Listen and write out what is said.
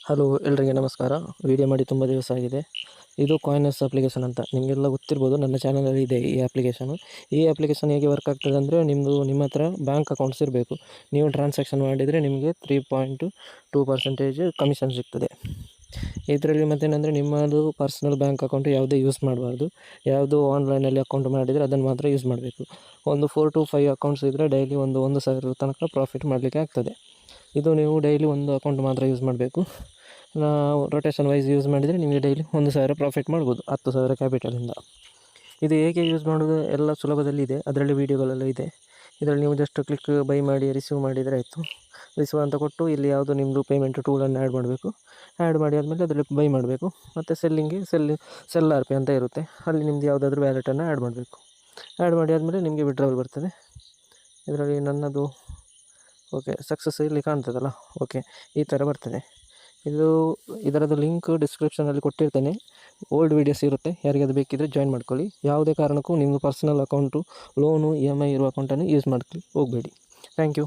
Hello ಎಲ್ರಿಗೆ ನಮಸ್ಕಾರ. Video ಮಾಡಿ ತುಂಬ ದಿವಸ ಆಗಿದೆ. ಇದು ಕಾಯಿನರ್ಸ್ ಅಪ್ಲಿಕೇಶನ್ ಅಂತ ನಿಮಗೆಲ್ಲ ಗೊತ್ತಿರ್ಬೋದು. ನನ್ನ ಚಾನಲಲ್ಲಿ ಇದೆ ಈ ಅಪ್ಲಿಕೇಶನು. ಈ ಅಪ್ಲಿಕೇಶನ್ ಹೇಗೆ ವರ್ಕ್ ಆಗ್ತದೆ ಅಂದರೆ, ನಿಮ್ಮ ಹತ್ರ ಬ್ಯಾಂಕ್ ಅಕೌಂಟ್ಸ್ ಇರಬೇಕು. ನೀವು ಟ್ರಾನ್ಸಾಕ್ಷನ್ ಮಾಡಿದರೆ ನಿಮಗೆ 3.2% ಕಮಿಷನ್ ಸಿಗ್ತದೆ. ಇದರಲ್ಲಿ ಮತ್ತೇನೆಂದರೆ, ನಿಮ್ಮದು ಪರ್ಸ್ನಲ್ ಬ್ಯಾಂಕ್ ಅಕೌಂಟು ಯಾವುದೇ ಯೂಸ್ ಮಾಡಬಾರ್ದು. ಯಾವುದು ಆನ್ಲೈನಲ್ಲಿ ಅಕೌಂಟ್ ಮಾಡಿದರೆ ಅದನ್ನು ಮಾತ್ರ ಯೂಸ್ ಮಾಡಬೇಕು. ಒಂದು 4 to 5 ಅಕೌಂಟ್ಸ್ ಇದ್ದರೆ ಡೈಲಿ 1,000 ತನಕ ಪ್ರಾಫಿಟ್ ಮಾಡಲಿಕ್ಕೆ ಆಗ್ತದೆ. ಇದು ನೀವು ಡೈಲಿ ಒಂದು ಅಕೌಂಟ್ ಮಾತ್ರ ಯೂಸ್ ಮಾಡಬೇಕು. ನಾವು ರೊಟೇಷನ್ ವೈಸ್ ಯೂಸ್ ಮಾಡಿದರೆ ನಿಮಗೆ ಡೈಲಿ 1,000 ಪ್ರಾಫಿಟ್ ಮಾಡ್ಬೋದು 10,000 ಕ್ಯಾಪಿಟಲಿಂದ. ಇದು ಹೇಗೆ ಯೂಸ್ ಮಾಡೋದು ಎಲ್ಲ ಸುಲಭದಲ್ಲಿದೆ. ಅದರಲ್ಲಿ ವೀಡಿಯೋಗಳೆಲ್ಲ ಇದೆ. ಇದರಲ್ಲಿ ನೀವು ಜಸ್ಟ್ ಕ್ಲಿಕ್ ಬೈ ಮಾಡಿ ರಿಸೀವ್ ಮಾಡಿದರೆ ಆಯಿತು. ರಿಸೀವ್ ಅಂತ ಕೊಟ್ಟು ಇಲ್ಲಿ ಯಾವುದು ನಿಮ್ಮದು ಪೇಮೆಂಟ್ ಟೂಲನ್ನು ಆ್ಯಡ್ ಮಾಡಬೇಕು. ಆ್ಯಡ್ ಮಾಡಿ ಆದಮೇಲೆ ಅದರಲ್ಲಿ ಬೈ ಮಾಡಬೇಕು. ಮತ್ತು ಸೆಲ್ ಆರ್ ಪಿ ಅಂತ ಇರುತ್ತೆ, ಅಲ್ಲಿ ನಿಮ್ಮದು ಯಾವುದಾದ್ರೂ ವ್ಯಾಲೆಟನ್ನು ಆ್ಯಡ್ ಮಾಡಬೇಕು. ಆ್ಯಡ್ ಮಾಡಿ ಆದಮೇಲೆ ನಿಮಗೆ ವಿಡ್ರಾವಲ್ ಬರ್ತದೆ. ಇದರಲ್ಲಿ ನನ್ನದು ಸಕ್ಸಸ್ ಇಲ್ಲಿ ಕಾಣ್ತದಲ್ಲ, ಈ ಥರ ಬರ್ತದೆ. ಇದರದ್ದು ಲಿಂಕ್ ಡಿಸ್ಕ್ರಿಪ್ಷನಲ್ಲಿ ಕೊಟ್ಟಿರ್ತೇನೆ. ಓಲ್ಡ್ ವೀಡಿಯೋಸ್ ಇರುತ್ತೆ, ಯಾರಿಗಾದ್ರು ಬೇಕಿದ್ದರೆ ಜಾಯಿನ್ ಮಾಡ್ಕೊಳ್ಳಿ. ಯಾವುದೇ ಕಾರಣಕ್ಕೂ ನಿಮ್ಮ ಪರ್ಸನಲ್ ಅಕೌಂಟು, ಲೋನು, EMI ಇರುವ ಅಕೌಂಟನ್ನು ಯೂಸ್ ಮಾಡ್ಕೊಳ್ಳಿ ಹೋಗಬೇಡಿ. Thank you.